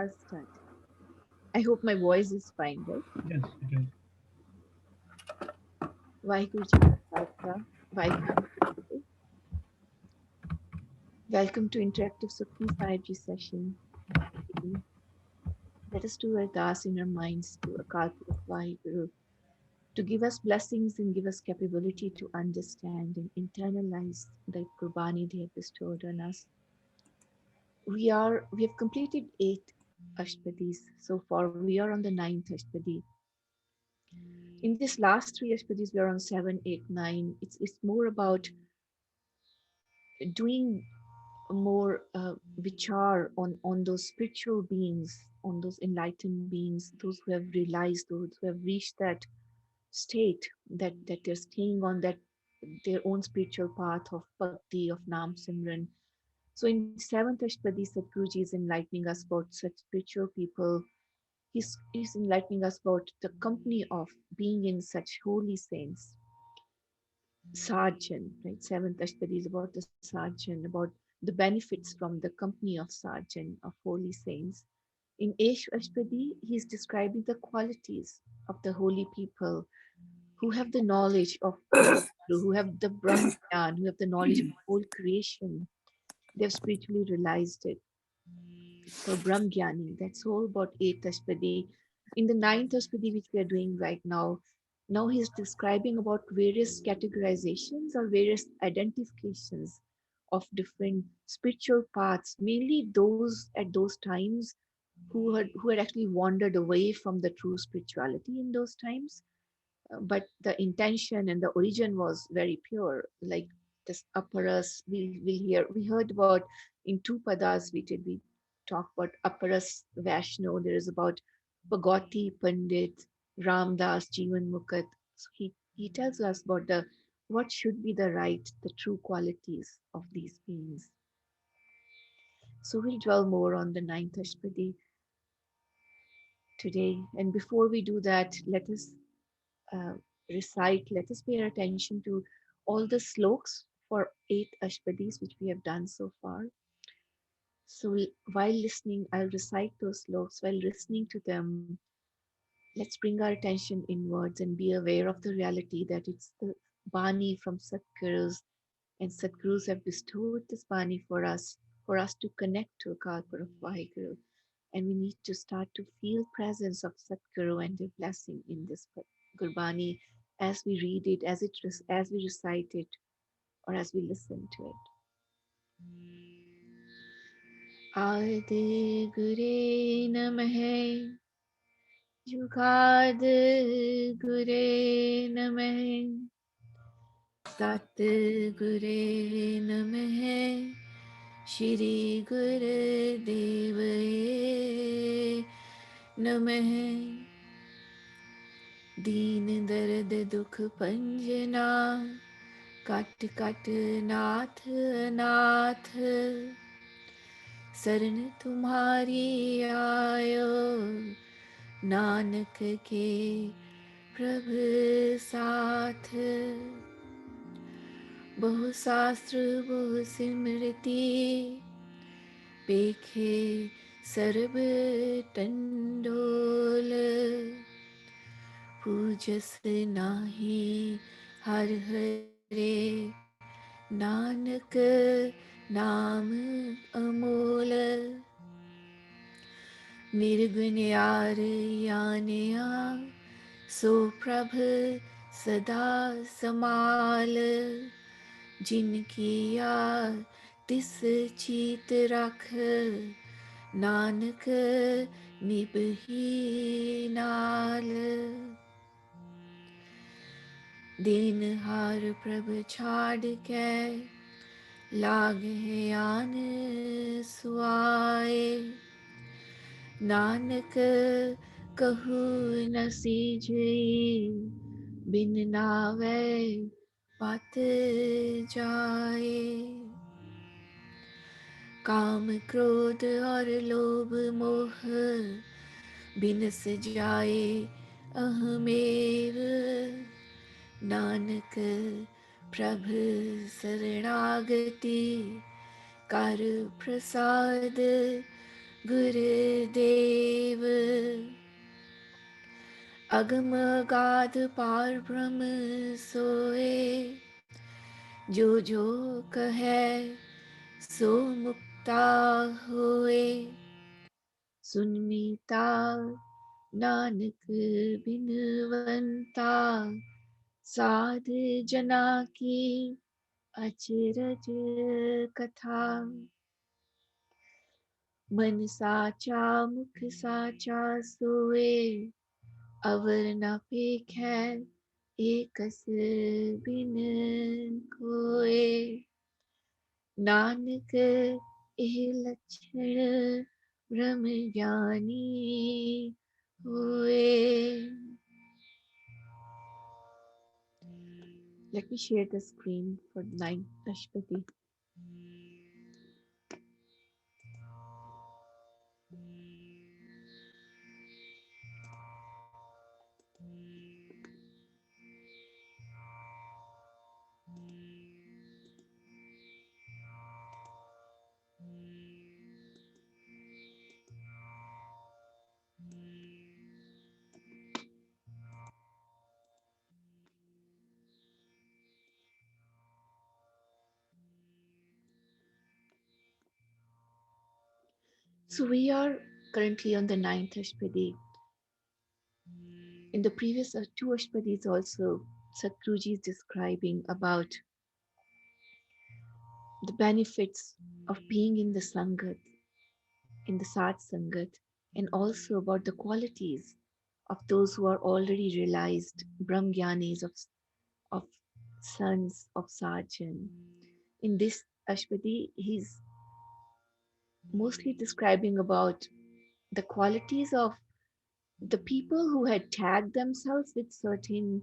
I'll start. I hope my voice is fine, right? Yes, it is. Vaheguru Ji Ka Khalsa, Vaheguru Ji Ki Fateh. Welcome to Interactive Sukhmani Sahib Ji session. Today, let us do ardas in our minds to Akal Purukh Vaheguru to give us blessings and give us capability to understand and internalize the Qurbani they have bestowed on us. We have completed 8 Ashpadis so far. We are on the ninth Ashpadi. In this last 3 Ashpadis, we are on 7, 8, 9. It's more about doing more vichar on those spiritual beings, on those enlightened beings, those who have realized, those who have reached that state that they're staying on that their own spiritual path of bhakti, of Nam Simran. So in 7th Ashtapadi, Sadhguruji is enlightening us about such spiritual people. He's enlightening us about the company of being in such holy saints. Sarjan, right? 7th Ashtapadi is about the Sarjan, about the benefits from the company of Sarjan, of holy saints. In Ashtapadi, he's describing the qualities of the holy people who have the knowledge of who have the Brahman, who have the knowledge of whole creation. They've spiritually realized it. So Brahmgyani, that's all about 8th Ashpadi. In the 9th Ashpadi, which we are doing right now, now he's describing about various categorizations or various identifications of different spiritual paths, mainly those at those times who had actually wandered away from the true spirituality in those times. But the intention and the origin was very pure, like this aparas we heard about in two padas we talk about aparas Vaishno. There is about Bhagwati Pandit, Ramdas, Jivan Mukat. So he tells us about the what should be the right, the true qualities of these beings. So we'll dwell more on the ninth Ashpadi today. And before we do that, uh, let us pay attention to all the sloks for 8 Ashpadis which we have done so far. So while listening, I'll recite those sloks. While listening to them, let's bring our attention inwards and be aware of the reality that it's the Bani from Satgurus, and Satgurus have bestowed this Bani for us to connect to Akalpur of Vaheguru. And we need to start to feel presence of Satguru and their blessing in this Gurbani as we read it, as we recite it, or as we listen to it. Adi Gure Namahe Yugad Gure Namahe Sat Gure Namahe Shri Guru Dev Namahe Deen Dard Dukh Panjana Kat Kat Nath Nath Saran Tumhari Aayo Nanak ke Prabh Saath Bahu Sastra Bahu Simriti Pekhe Sarab Tandol Pujas Nahi Har Hare Nanak Naam Amol Nirgunyar Yanya So Prabh Sada Samal Jinkiya Tis Cheet Rakh Nanak निबही नाल दीन हार प्रभ छाड़ के लाग है आन सुआए नानक कहू न सीझे बिन नावे पत जाए काम क्रोध और लोभ मोह बिनस जाए अहमेव नानक प्रभ शरणागति कर प्रसाद गुरुदेव अगम गाध पार ब्रह्म सोए, जो जो कहे सो मुक्ता होए। सुनमीता नानक बिनवंता, साध जना की अचरज कथा। मन साचा मुख साचा सोए, अवर न पेखै एकस बिन कोए। नानक एह लक्षण ब्रह्म ज्ञानी होए. Let me share the screen for 9th Ashpati. So we are currently on the 9th Ashpadi. In the previous two Ashpadis also, Satguruji is describing about the benefits of being in the Sangat, in the Sat Sangat, and also about the qualities of those who are already realized Brahmgyanis of sons of Sajan. In this Ashpadi, he's mostly describing about the qualities of the people who had tagged themselves with certain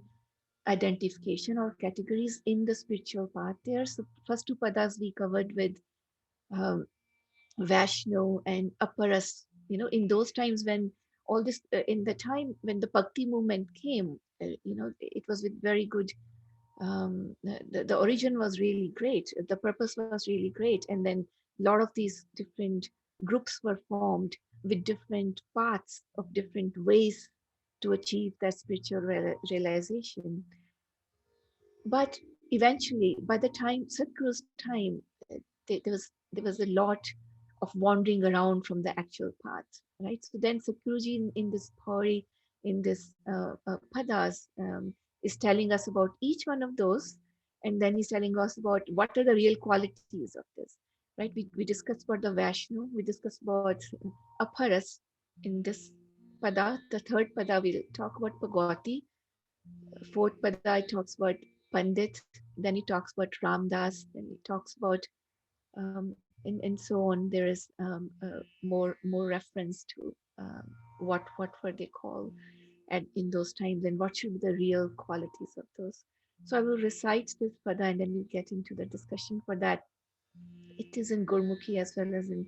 identification or categories in the spiritual path. There, so first two padas we covered with um, Vaishno and Aparas. In those times when all this, in the time when the Bhakti movement came, it was with very good. The origin was really great. The purpose was really great, and then a lot of these different groups were formed with different paths of different ways to achieve that spiritual realization. But eventually, by the time Sadhguru's time, there was a lot of wandering around from the actual path, right? So then Sadhguruji in this Pauri, in this padas, is telling us about each one of those, and then he's telling us about what are the real qualities of this, right? We discussed about the Vaishnu, we discussed about Aparas in this pada. The third pada we'll talk about Pagoti. Fourth pada it talks about Pandit, then he talks about Ramdas, then he talks about and so on. There is more reference to what were they called in those times and what should be the real qualities of those. So I will recite this pada and then we'll get into the discussion for that. It is in Gurmukhi as well as in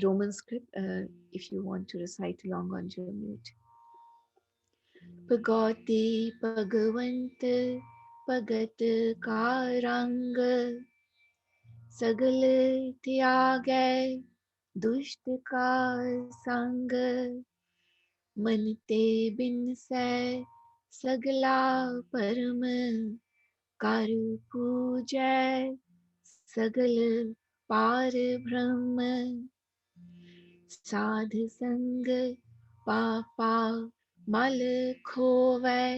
Roman script if you want to recite along on your mute. Pagoti Pagavant Pagat Karang Sagal Tyage दुष्ट का संग मन ते बिन सै सगला परम कर पूजै सगल पार ब्रह्म साध संग पापा मल खोवै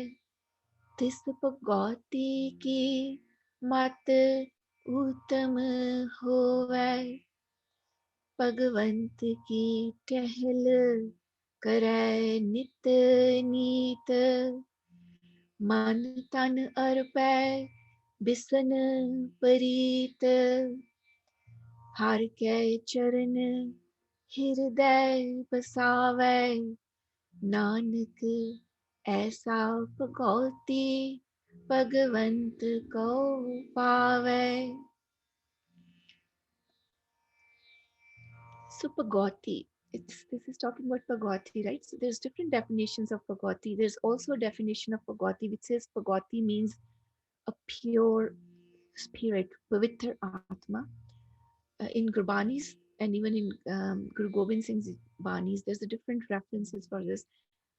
तिस भगौती की मत उत्तम होवै भगवंत की टहल करै नित नीत मन तन अर्पै बिसन परीत हर कै चरण हृदय बसावै नानक ऐसा भगौती भगवंत को पावै. So Pagoti, this is talking about Pagoti, right? So there's different definitions of Pagoti. There's also a definition of Pagoti which says Pagoti means a pure spirit, Pavitra Atma. In Gurbani's and even in Guru Gobind Singh's Banis, there's a different references for this.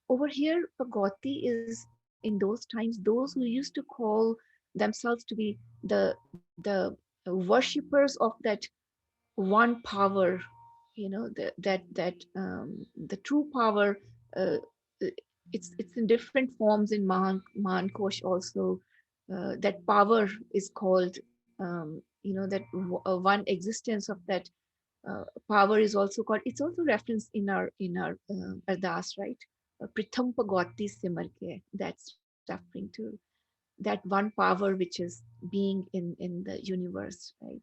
Over here, Pagoti is in those times those who used to call themselves to be the worshippers of that one power, the true power. Uh, it's in different forms in Mankosh also. That power is called, one existence of that power is also called. It's also referenced in our ardas, right? Pritham Pagoti Simar ke. That's referring to that one power which is being in the universe, right?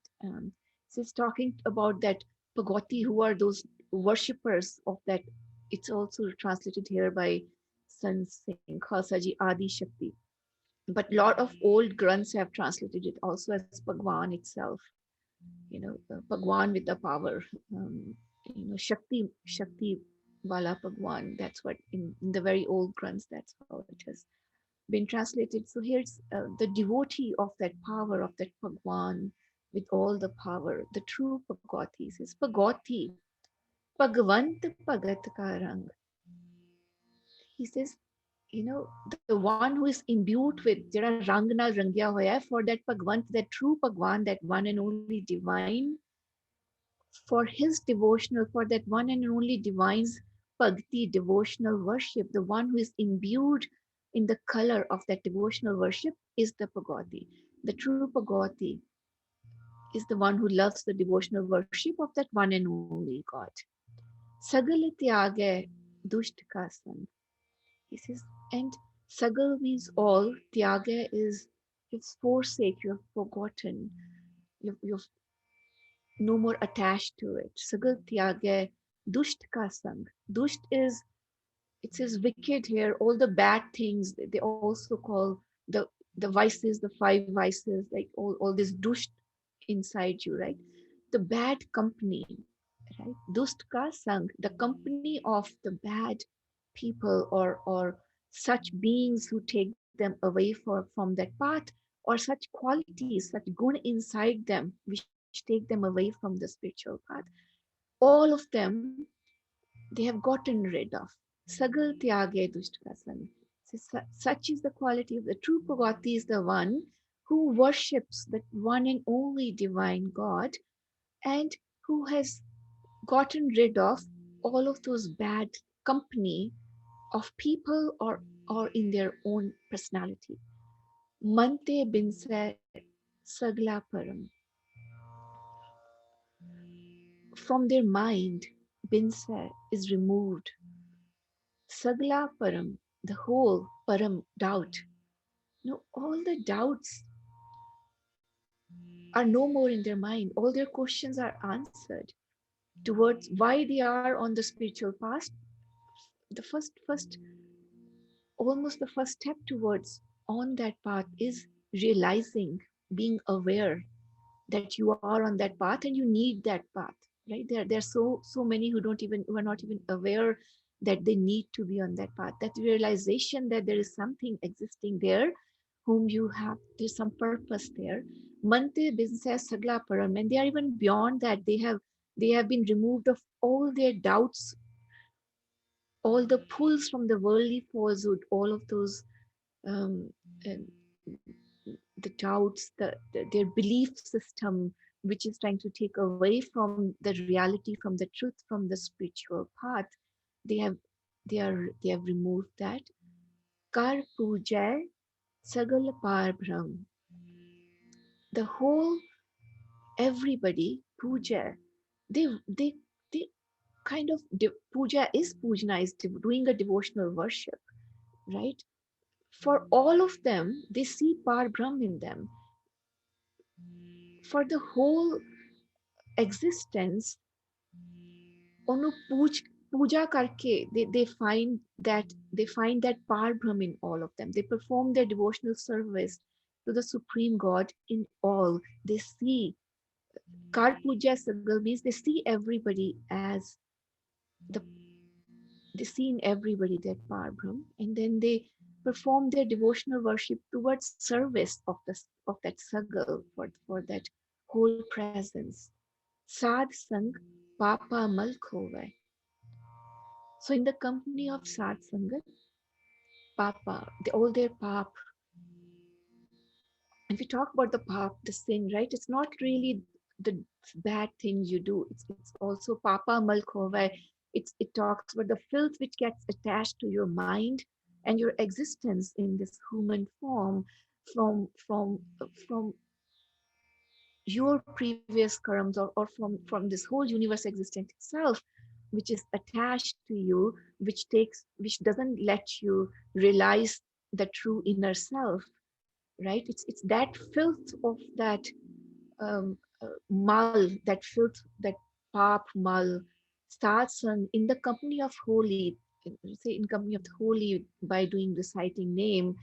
So it's talking about that Pagoti, who are those worshippers of that. It's also translated here by Sant Singh Khalsa Ji, Adi Shakti. But a lot of old grunts have translated it also as Bhagwan itself, Bhagwan with the power, Shakti Wala Bhagwan. That's what in the very old grunts, that's how it has been translated. So here's the devotee of that power, of that Bhagwan with all the power, the true Pagoti. Says Pagoti, Bhagavant Pagat Ka Rang. He says, the one who is imbued with jada rang ਨਾਲ ਰੰਗਿਆ ਹੋਇਆ for that Bhagwant, that true Bhagwan, that one and only divine, for his devotional, for that one and only divine's bhakti, devotional worship, the one who is imbued in the color of that devotional worship is the Pagoti. The true Pagoti is the one who loves the devotional worship of that one and only God. Sagal tyage dusht ka sang. He says, and sagal means all, tyage is you've forsake, you have forgotten, you've no more attached to it. Sagal tyage dusht ka sang. Dusht is, it says wicked here, all the bad things. They also call the vices, the five vices, like all this dusht inside you, right? The bad company, right? Dust ka sang, the company of the bad people, or such beings who take them away from that path, or such qualities, such gun inside them, which take them away from the spiritual path. All of them, they have gotten rid of. Sagal tyage dusht ka sang. So such is the quality of the true Pagati, is the one who worships that one and only divine God, and who has gotten rid of all of those bad company of people, or in their own personality. Mante binse sagla param. From their mind, binse is removed. Sagla param, the whole param, doubt. No, all the doubts are no more in their mind. All their questions are answered towards why they are on the spiritual path. The first almost the first step towards on that path is realizing, being aware that you are on that path and you need that path, right? There are so many who are not even aware that they need to be on that path. That realization that there is something existing there, whom you have, there's some purpose there. Mante business sagla param, and they are even beyond that. They have been removed of all their doubts, all the pulls from the worldly falsehood, all of those um, and the doubts, their belief system, which is trying to take away from the reality, from the truth, from the spiritual path. They have they have removed that. Kar puja sagal par brahm. The whole everybody puja. They they kind of puja is pujana, is doing a devotional worship, right? For all of them, they see par brahm in them. For the whole existence, onu puja karke, they find that par brahm in all of them. They perform their devotional service to the supreme God in all. They see kar puja sagal means they see everybody as the they see in everybody that par brahm, and then they perform their devotional worship towards service of that sagal, for that whole presence. Sad Sang Papa Mal Khove. So in the company of Sad Sangat, Papa, all their pap, if we talk about the pap, the sin, right? It's not really the bad things you do. It's also Papa Mal Khove. It talks about the filth which gets attached to your mind and your existence in this human form from your previous karams, or from this whole universe existent itself, which is attached to you, which doesn't let you realize the true inner self, right? It's that filth of that mal, that filth, that pap mal starts in the company of holy, say in company of the holy, by doing reciting name,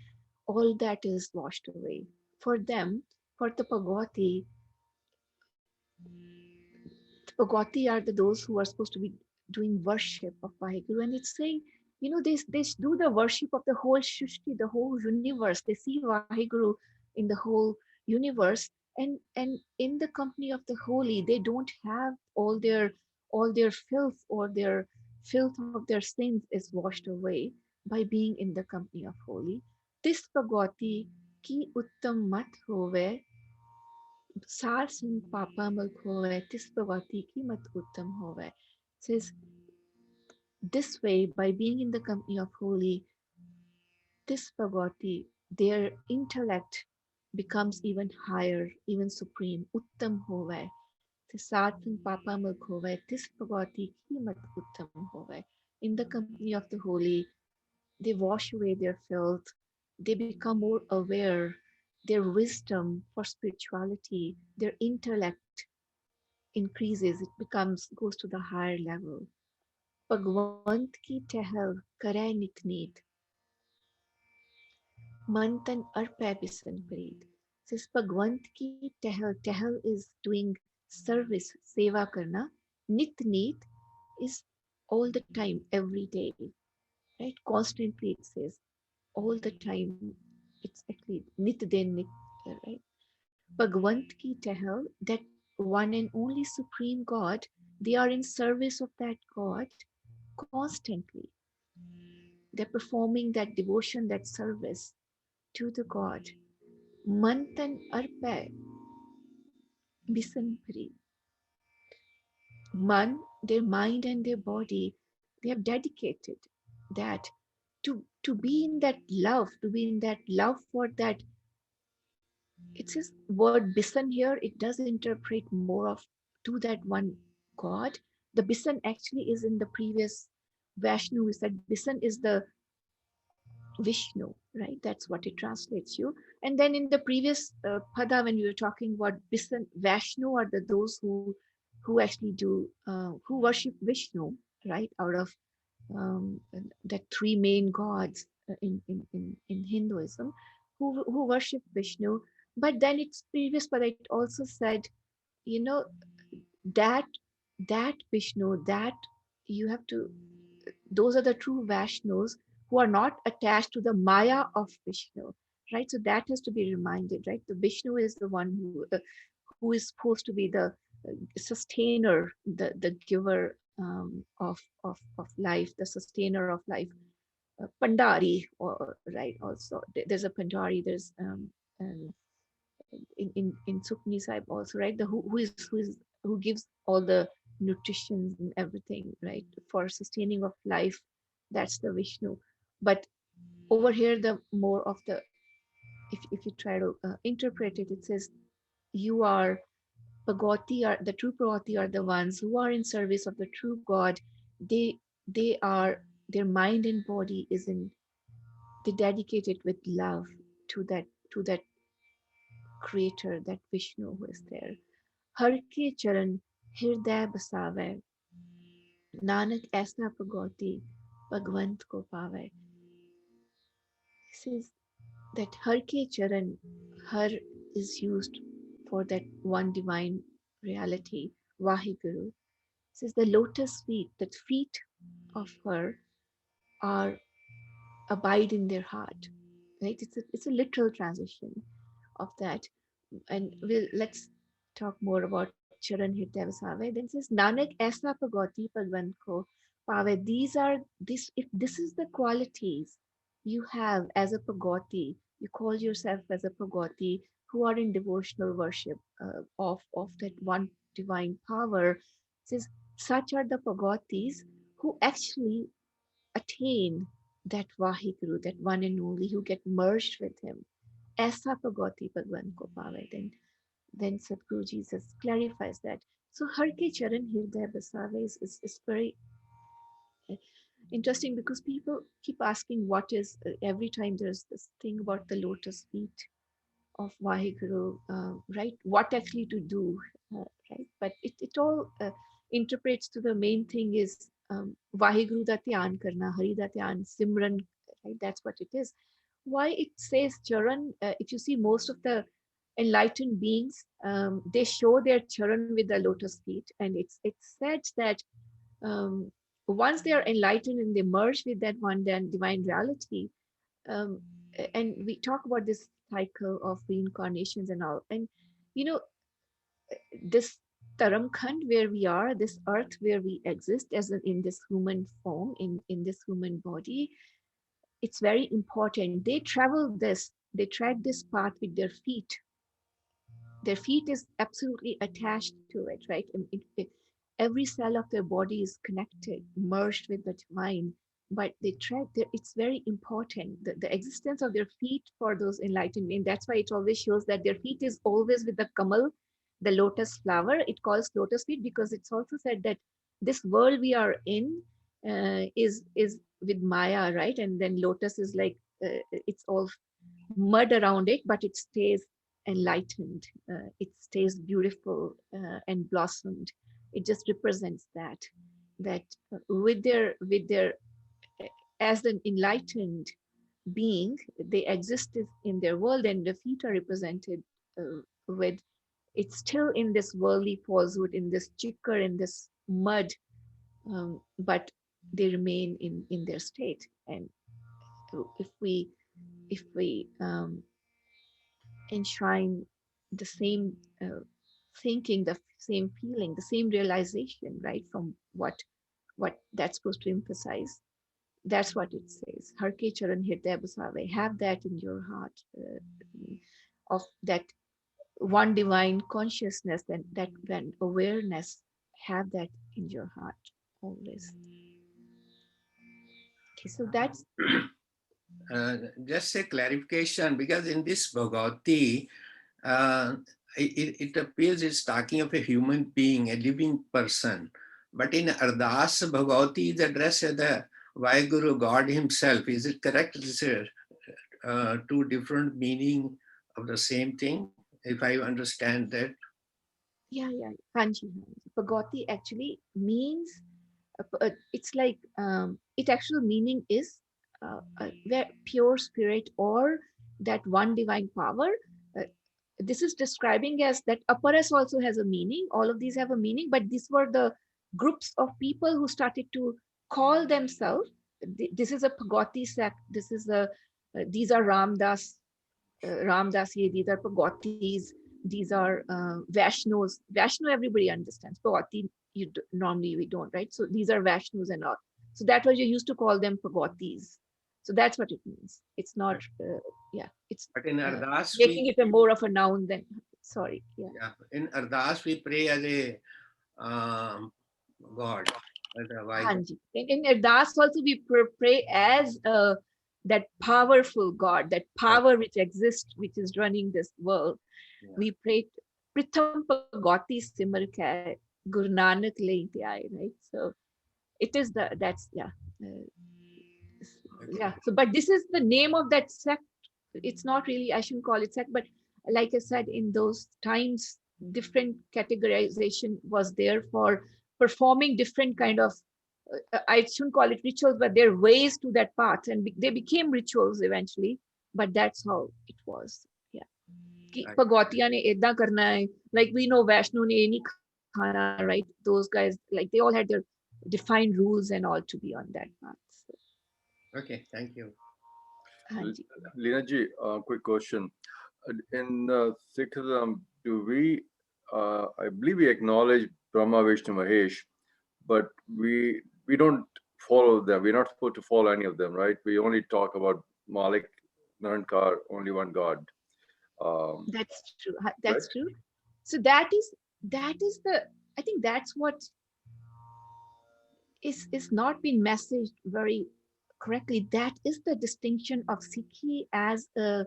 all that is washed away. For them, for the Pagoti, Pagoti are those who are supposed to be doing worship of Vaheguru. And it's saying, they do the worship of the whole Shushti, the whole universe. They see Vaheguru in the whole universe. And in the company of the holy, they don't have all their filth, or their filth of their sins is washed away by being in the company of holy. This Pagoti ki uttam mat hove, सार संग पापा मल होवे तिस भगवती की मत उत्तम होवे. Says this way, by being in the company of holy, this Bhagavati, their intellect becomes even higher, even supreme. Uttam hove. साथ संग पापा मल होवे तिस भगवती की मत उत्तम होवे. In the company of the holy, they wash away their filth, they become more aware, their wisdom for spirituality, their intellect increases, it goes to the higher level. भगवंत की टहल करे नित नीत, मन तन अर्पै बिसन प्रीत. Says भगवंत की टहल is doing service, seva karna. Nit neet is all the time, every day, right? Constantly it says, all the time. It's actually nit din nit, right? Bhagwant ki tahal, that one and only supreme God, they are in service of that God constantly. They're performing that devotion, that service to the God. Mantan arpe bisanpari. Man, their mind and their body, they have dedicated that to be in that love, to be in that love for that. It says word bisan here, it does interpret more of to that one God. The bisan actually is in the previous Vashnu. We said bisan is the Vishnu, right? That's what it translates you. And then in the previous pada, when we were talking about bisan, Vashnu are those who actually do who worship Vishnu, right? Out of the three main gods in Hinduism, who worship Vishnu. But then its previous pada, it also said, you know, that that Vishnu, that you have to, those are the true Vaishnavas who are not attached to the Maya of Vishnu, right? So that has to be reminded, right? The Vishnu is the one who is supposed to be the sustainer, the giver of life, the sustainer of life. Pandari, or right? Also, there's a Pandari. There's in Sukhmani Sahib also, right? The who gives all the nutrition and everything, right, for sustaining of life. That's the Vishnu. But over here, the more of the, if you try to interpret it, it says you are Pagoti, are the true Pagoti are the ones who are in service of the true God. They are, their mind and body is in, they dedicate it with love to that creator, that Vishnu who is there. हर के चरण हृदय बसावे, नानक ऐसा भगवती भगवंत को पावे. Says that har ke charan, har is used for that one divine reality, Vaheguru. Says the lotus feet, that feet of her are abide in their heart. Right? It's a literal transition of that. And let's talk more about charan hirday vasave. Then says Nanak aisa pagoti pagwan ko pave. These are this. If this is the qualities you have as a pagoti, you call yourself as a pagoti who are in devotional worship of that one divine power. Says such are the pagotis who actually attain that Vaheguru, that one and only, who get merged with him. Aisa pagoti bhagwan ko pawe. Then Sadhguru Jesus clarifies that. So Har ke charan hirday basave is very interesting because people keep asking what is, every time there's this thing about the lotus feet of Vaheguru, right? What actually to do, right? But it all interprets to the main thing is Vaheguru da dhyan karna, Hari da dhyan, Simran, right? That's what it is. Why it says Charan, if you see most of the enlightened beings, they show their Charan with the lotus feet, and it's said that um, once they are enlightened and they merge with that one then divine reality, um, and we talk about this cycle of reincarnations and all, and you know, this taramkhand where we are, this earth where we exist as in this human form, in this human body, it's very important. They travel this, they tread this path with their feet. Their feet is absolutely attached to it, right? And every cell of their body is connected, merged with the divine. But they tread there. It's very important. The existence of their feet for those enlightened beings. That's why it always shows that their feet is always with the kamal, the lotus flower. It calls lotus feet because it's also said that this world we are in is with Maya, right? And then lotus is like it's all mud around it, but it stays enlightened. It stays beautiful and blossomed. It just represents that with their as an enlightened being, they exist in their world, and the feet are represented with. It's still in this worldly falsehood, in this chikkar, in this mud, but they remain in their state. And if we enshrine the same thinking, the same feeling, the same realization, right? From what that's supposed to emphasize. That's what it says. Har ke charan hirday basave. Have that in your heart, of that one divine consciousness, and that when awareness, have that in your heart always. Okay, so that's Just a clarification, because in this Bhagavati, uh, it appears it's talking of a human being, a living person. But in Ardas, Bhagavati is addressed as the Vaheguru, God himself. Is it correct? This is two different meaning of the same thing, if I understand that. yeah. Hanji, Hanji. Pagoti actually means it's like its actual meaning is where pure spirit or that one divine power. uh, this is describing as that aparas also has a meaning, all of these have a meaning, but these were the groups of people who started to call themselves, this is a pagoti sect, this is a these are Ramdas, these are Pagotis, these are Vaishnos. Vaishno, everybody understands. Pagoti, normally we don't, right? So these are Vaishnos and all. So that was you used to call them Pagotis. So that's what it means. It's not, yeah, it's But in Ardas, making it a more of a noun than, sorry, yeah. in Ardas we pray as a God, as a Vaheguru. Hanji. In Ardas also we pray as that powerful God, that power which exists, which is running this world. Yeah. We prayed Pritham Pagoti Simar Kai Guru Nanak Le Intiai, right? So it is that's yeah. Uh, Okay. yeah. So but this is the name of that sect. It's not really, I shouldn't call it sect, but like I said, in those times, different categorization was there for performing different kind of I shouldn't call it rituals, but there are ways to that path, and they became rituals eventually. But that's how it was. Yeah. कि Right. भगवतिया ने ऐदा करना है, like we know Vaishno ने ये नहीं खाना, right? Those guys, like they all had their defined rules and all to be on that path. So, Okay, thank you. हाँ जी. Lina ji, quick question. In Sikhism, do we I believe we acknowledge Brahma, Vishnu, Mahesh, but we don't follow them. We're not supposed to follow any of them, right? We only talk about Malik, Narankar, only one God. Um, That's true. That's right? true. So that is the, I think that's what is not being messaged very correctly. That is the distinction of Sikhi as a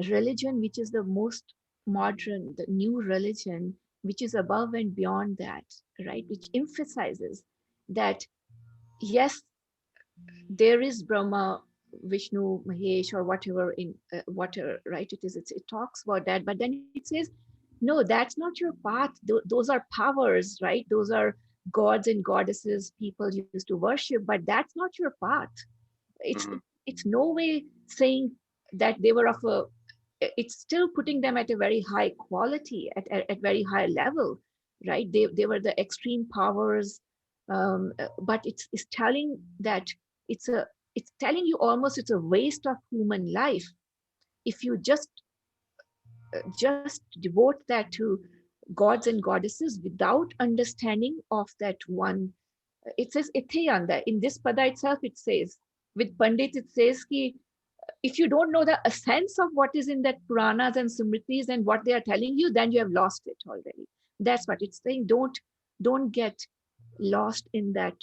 religion which is the most modern, the new religion, which is above and beyond that, right? Which emphasizes that yes, there is Brahma, Vishnu, Mahesh, or whatever in whatever, right? It talks about that, but then it says, no, that's not your path. Those are powers, right? Those are gods and goddesses people used to worship, but that's not your path. It's Mhm. it's no way saying that they were of a. It's still putting them at a very high quality, at very high level, right? They were the extreme powers, but it's telling that it's a it's telling you almost it's a waste of human life if you just devote that to gods and goddesses without understanding of that one. It says ithayanda in this pada itself. It says with pandit it says ki if you don't know the essence of what is in that Puranas and Smritis and what they are telling you, then you have lost it already. That's what it's saying. Don't get lost in that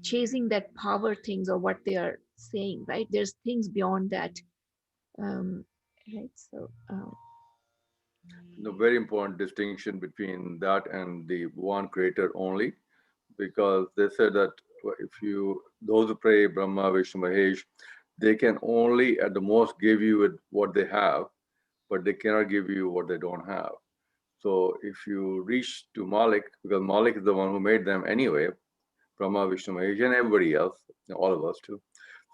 chasing that power things or what they are saying. Right? There's things beyond that. Um, right. So The very important distinction between that and the one creator only, because they said that if you those who pray Brahma, Vishnu, Mahesh, they can only at the most give you what they have, but they cannot give you what they don't have. So if you reach to Malik, because Malik is the one who made them anyway, Brahma, Vishnu, Mahesh, and everybody else, all of us too.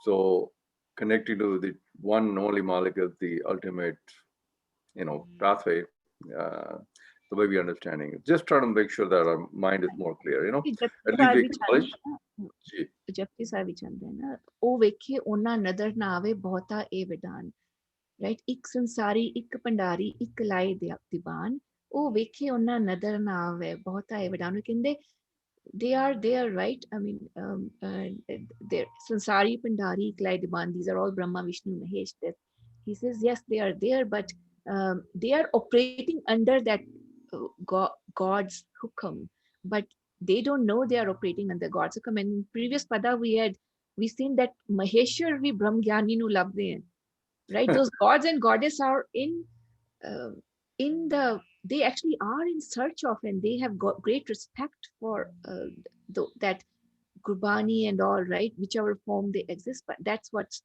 So connecting to the one and only Malik is the ultimate, pathway. Uh, the way we understanding it. Just try to make sure that our mind is more clear. Japji At least Sahib we we acknowledge. ਚਾਹੁੰਦੇ ਨਾ, Gee, Japji Sahib ਵੀ ਚਾਹੁੰਦੇ ਨਾ ਉਹ ਵੇਖੇ ਉਹਨਾਂ ਨਦਰ ਨਾ ਆਵੇ ਬਹੁਤਾ ਇਹ ਵਿਧਾਨ, ਰਾਈਟ? ਇੱਕ ਸੰਸਾਰੀ ਇੱਕ ਭੰਡਾਰੀ ਇੱਕ ਲਾਏ ਦੀਵਾਨ, ਉਹ ਵੇਖੇ ਉਹਨਾਂ ਨਦਰ ਨਾ ਆਵੇ ਬਹੁਤਾ ਇਹ ਵਿਧਾਨ। ਉਹ ਕਹਿੰਦੇ they are right. I mean, they're Sansari, Pandari, Klaidiban, these are all Brahma, Vishnu, Mahesh. That he says, yes, they are there, but they are operating under that God's hukum, but they don't know they are operating under God's hukum. And in previous pada we seen that Maheshwar vi Brahmgyani nu labde, right? Those gods and goddess are uh, in they actually are in search of, and they have got great respect for that Gurbani and all, right? Whichever form they exist, but that's what's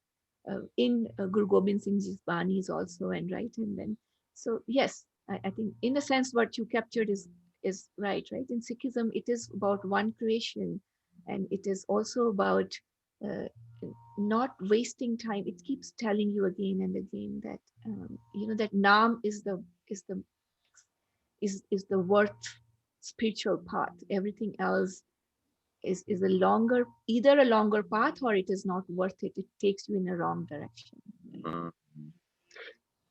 in Guru Gobind Singh Ji's Banis also, and right, and then so yes, I think in a sense what you captured is right. In Sikhism, it is about one creation, and it is also about uh, not wasting time. It keeps telling you again and again that that Naam is the worth spiritual path. Everything else is a longer, either a longer path, or it is not worth it. It takes you in a wrong direction. mm,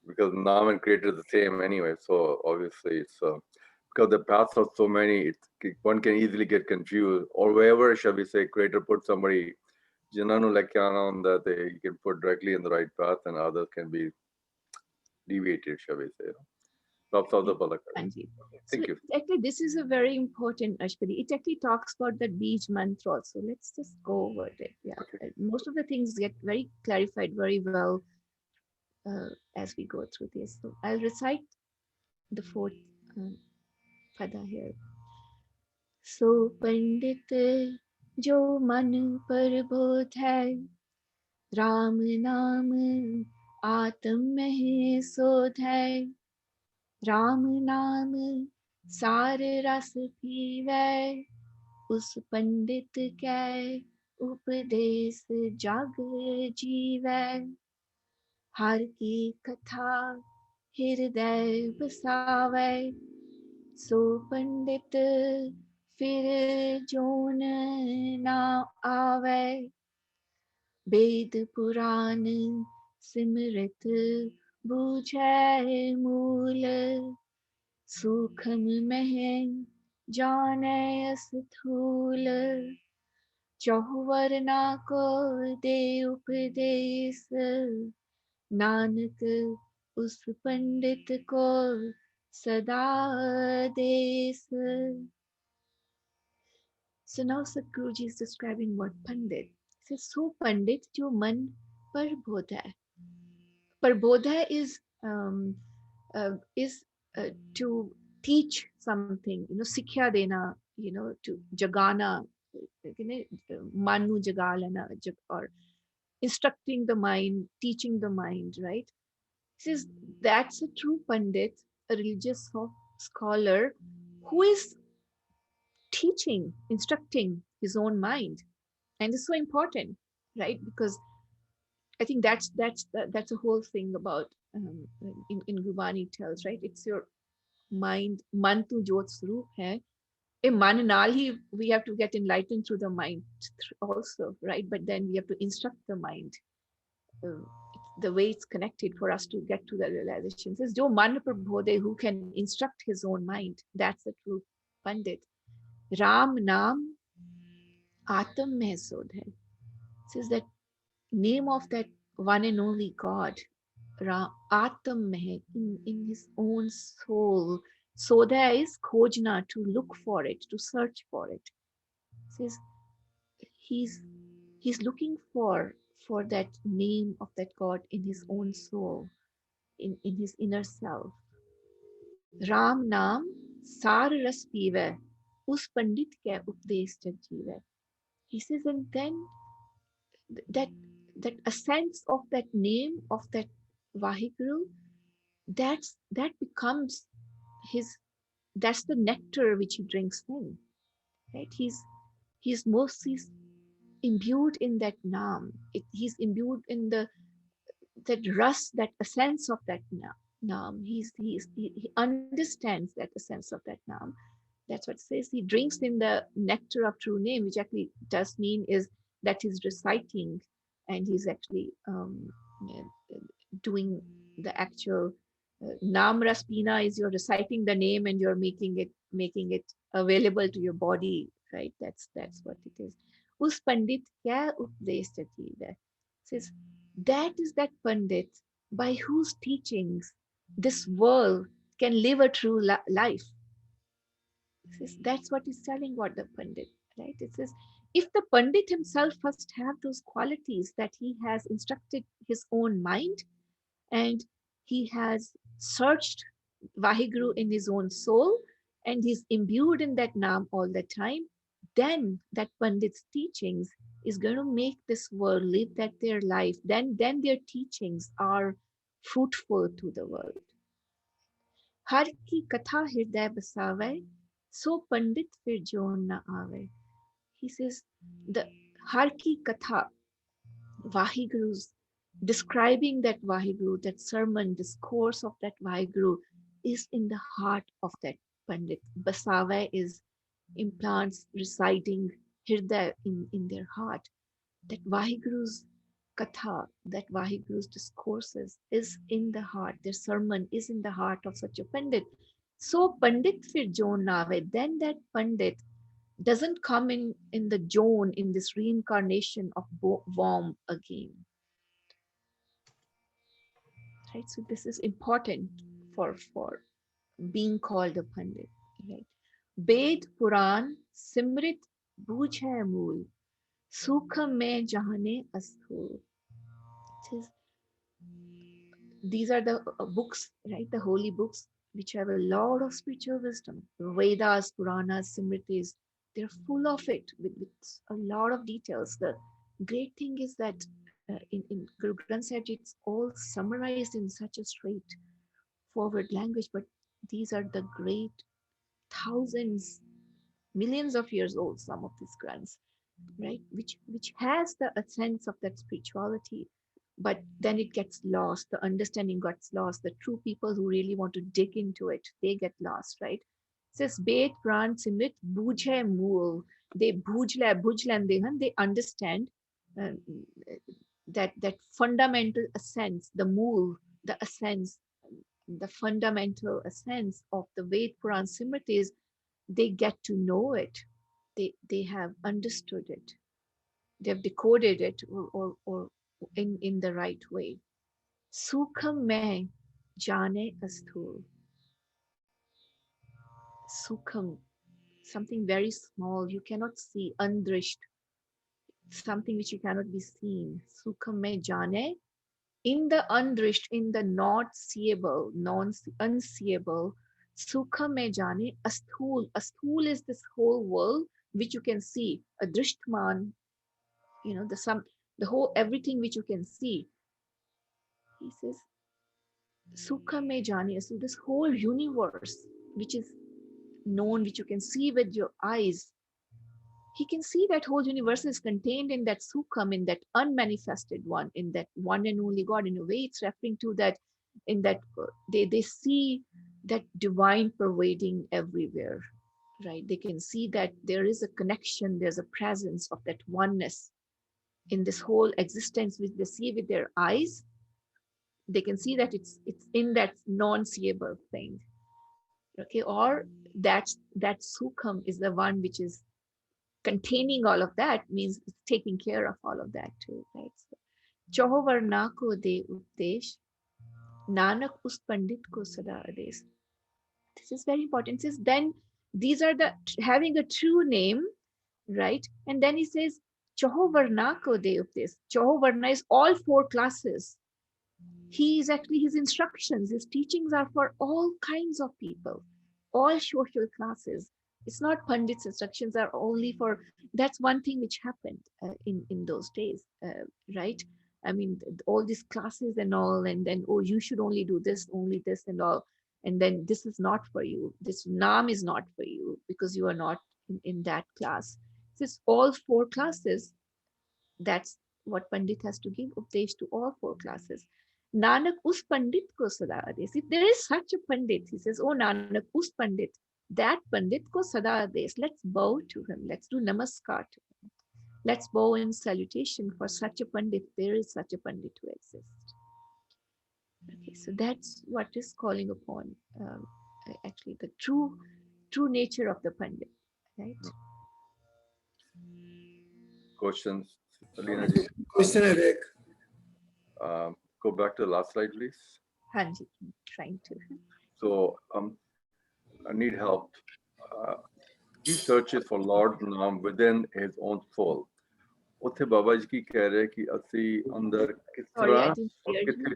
because Nam and creator is the same anyway. So obviously it's because the paths are so many, one can easily get confused. Or wherever, shall we say, creator put somebody Jananu Lakyana on that they you can put directly in the right path, and others can be deviated, shall we say. Lots of the Palakar. Anji. So Thank you. actually, this is a very important Ashpadi. It actually talks about the Bij mantra also. Let's just go over it. Yeah, Okay. most of the things get very clarified very well as we go through this. So I'll recite the fourth uh, pada here. So पंडित जो मन पर बोध है, राम नाम आत्म में सोध है, राम नाम सार रस पीवै, उस पंडित कै उपदेश जग जीवै, हर की कथा हृदय बसावै, सो पंडित फिर जोन ना आवै, वेद पुराण सिमरत बूझै मूल, सूक्ष्म में जाने स्थूल चहुवरना को दे उपदेश नानक उस पंडित को सदा देश. So now Sadhguruji is describing what Pandit. He says, so Pandit jo man par bodha hai. Parbodha is to teach something, sikhya dena, to jagana, manu jagalana, or instructing the mind, teaching the mind, right? He says that's a true Pandit, a religious scholar who is teaching, instructing his own mind, and it's so important, right? Because I think that's a whole thing about in Gubani tells, right? It's your mind, man tu jot swaroop hai. A man nal we have to get enlightened through the mind also, right? But then we have to instruct the mind, uh, the way it's connected for us to get to the realization. Says jo man par bhode, who can instruct his own mind, that's the true Pandit. Ram naam atam mein sodh hai. Says that name of that one and only God, Atam mein, in his own soul. So there is khojna, to look for it, to search for it. Says he's he's looking for that name of that God in his own soul, in his inner self. Ram naam sar ras pive, us pandit ke updesh jag jeeve. He says, and then that that a sense of that name of that Vaheguru, that becomes his, that's the nectar which he drinks in, right? He's mostly imbued in that naam. He's imbued in that rus, that essence of that naam. He understands that essence of that naam. That's what it says. He drinks in the nectar of true name, which actually does mean is that he's reciting, and he's actually doing the actual Nam Raspina is you're reciting the name and you're making it available to your body, right? That's what it is. Us Pandit kya updesh chachiv hai. Says that is that Pandit by whose teachings this world can live a true life. Says that's what he's telling about the Pandit, right? It says if the Pandit himself first have those qualities, that he has instructed his own mind, and he has searched Vaheguru in his own soul, and he's imbued in that Naam all the time, then that Pandit's teachings is going to make this world live that their life. Then their teachings are fruitful to the world. हर की कथा हृदय बसावे सो पंडित फिर zone न आवे. He says the har ki katha, Vaheguru's describing that Vaheguru, that sermon, discourse of that Vaheguru is in the heart of that Pandit. Basave is implants residing Hirday in their heart. That Vaheguru's katha, that Vaheguru's discourses is in the heart. Their sermon is in the heart of such a Pandit. So Pandit fir jon nave, then that Pandit doesn't come in the Joan, in this reincarnation of worm again, right? So this is important for being called a Pandit, right? Ved Puran Simrit Bujh hai Mool, Sukham mein jahane asthul. These are the books, right? The holy books which have a lot of spiritual wisdom. Vedas, Puranas, Simritis, they're full of it with a lot of details. The great thing is that in Guru Granth Sahib, it's all summarized in such a straight forward language, but these are the great thousands, millions of years old, some of these grants, right? Which has the a sense of that spirituality, but then it gets lost. The understanding gets lost. The true people who really want to dig into it, they get lost, right? It says Bet Pran Simrit Bujhe Mool. They bujla, they understand uh, that fundamental essence, the mool, the essence, the fundamental essence of the Ved Puran Simritis, they get to know it. They have understood it. They have decoded it or in the right way. Sukham mein jane asthul. Sukham, something very small, you cannot see, andrisht, something which you cannot be seen. Sukham mein jane, in the undrished, in the not seeable, unseeable, Sukham mein jane asthul. Asthul is this whole world which you can see. A drishtman, the whole everything which you can see. He says, Sukha mein jane, so this whole universe which is known, which you can see with your eyes, he can see that whole universe is contained in that Sukham, in that unmanifested one, in that one and only God. In a way, it's referring to that, in that they see that divine pervading everywhere, right? They can see that there is a connection, there's a presence of that oneness in this whole existence, which they see with their eyes. They can see that it's in that non-seeable thing. Okay, or that sukham is the one which is containing all of that, means it's taking care of all of that too, right? So, Chohovarna ko de updesh, Nanak us pandit ko sada ades. This is very important. It says then these are the having a true name, right? And then he says Chohovarna ko de updesh. Chohovarna is all four classes. He is actually, his instructions, his teachings are for all kinds of people, all social classes. It's not Pandit's instructions are only for, that's one thing which happened in those days, right? I mean, all these classes and all, and then, oh, you should only do this, only this and all. And then this is not for you. This Naam is not for you because you are not in that class. It's all four classes. That's what Pandit has to give Updesh to all four classes. Nanak us Pandit ko sada ades. If there is such a Pandit, he says, oh Nanak us Pandit, that Pandit ko sada ades. Let's bow to him. Let's do namaskar to him. Let's bow in salutation for such a Pandit. There is such a Pandit who exists. Okay, so that's what is calling upon actually the true nature of the Pandit, right? Questions, Alina ji? Question, Vivek. Go back to the last slide, please. Hanji, trying to. So I need help. He searches for Lord Naam within his own soul. Uthe Baba ji ki keh rahe ki asi andar kis Sorry, I tarah didn't aur hear you. kitne-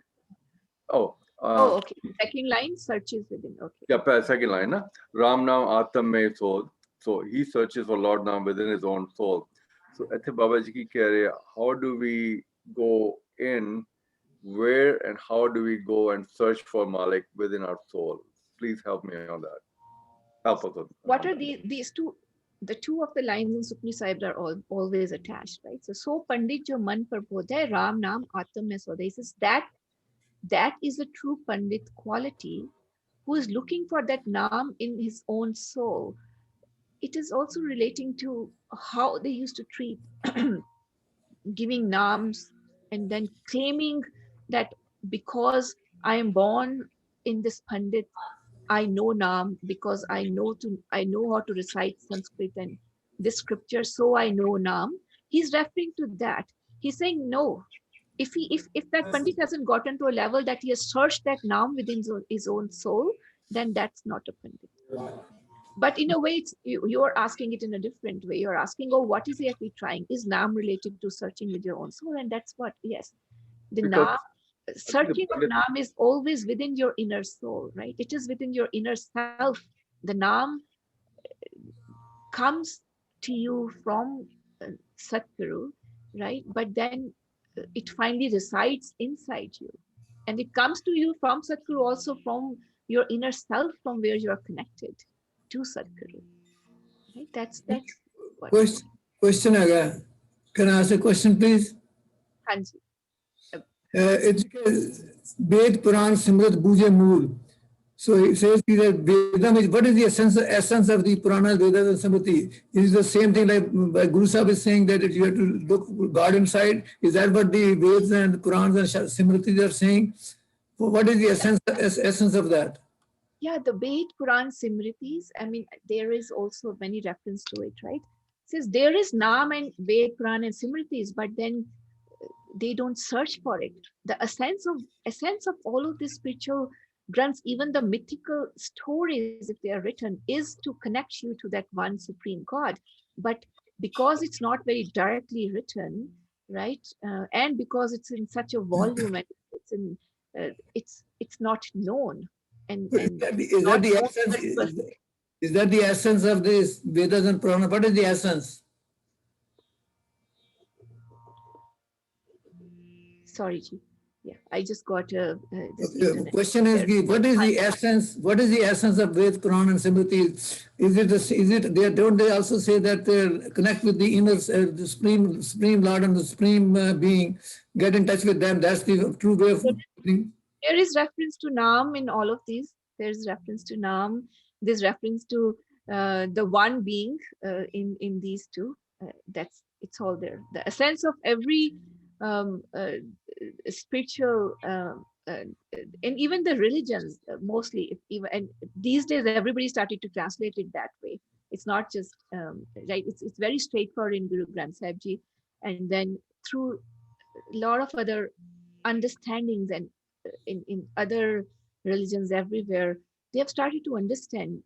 Oh, Oh, okay. Second line, searches within. Okay. yeah, second line, na? Ram Naam Atam mein soul. So he searches for Lord Naam within his own soul. So Athe Baba ji ki keh rahe, how do we go in? Where and how do we go and search for Malik within our soul? Please help me on that. Help us. What are these two? The two of the lines in Sukhmani Sahib are always attached, right? So Pandit jo man par bodha hai, Ram Naam Atam mein soda. He says that is a true Pandit quality who is looking for that Naam in his own soul. It is also relating to how they used to treat giving Naams and then claiming that because I am born in this Pandit, I know Naam because I know how to recite Sanskrit and this scripture, so I know Naam. He's referring to that. He's saying no. If that Pandit hasn't gotten to a level that he has searched that Naam within his own soul, then that's not a Pandit. But in a way, you are asking it in a different way. You're asking, oh, what is he actually trying? Is Naam related to searching with your own soul? And that's what, yes. The Naam, searching of Naam is always within your inner soul, right? It is within your inner self. The Naam comes to you from Satguru, right? But then it finally resides inside you. And it comes to you from Satguru, also from your inner self, from where you are connected to Satguru. Right? That's what. Question again. Can I ask a question, please? Hanji. It's Ved Puran Simrat Buje Mool. So it says that Vedam is, what is the essence of the Puranas, Vedas and Smriti? Is it the same thing like Guru Sahib is saying that you have to look God inside? Is that what the Vedas and Purans and Smritis are saying? What is the essence of that? Yeah, the Ved Puran Simritis, I mean, there is also many reference to it, right? It says there is Naam and Ved Puran and Simritis, but then they don't search for it. The essence of all of these spiritual grunts, even the mythical stories, if they are written, is to connect you to that one supreme God. But because it's not very directly written, right, and because it's in such a volume and it's not known, and Is that not the known essence? to people. Is that the essence of this Vedas and Purana? What is the essence? Sorry, Ji. Yeah, I just got this The internet question is, there. what is the essence? What is the essence of Ved, Quran, and Simriti? Don't they also say that they connect with the inner, the supreme Lord and the supreme being, get in touch with them? That's the true way of living. There is reference to Naam in all of these. There's reference to Naam. There's reference to the one being in these two. That's it's all there. The essence of every spiritual and even the religions mostly. If even and these days everybody started to translate it that way. It's not just right. It's very straightforward in Guru Granth Sahib Ji, and then through a lot of other understandings and in other religions everywhere, they have started to understand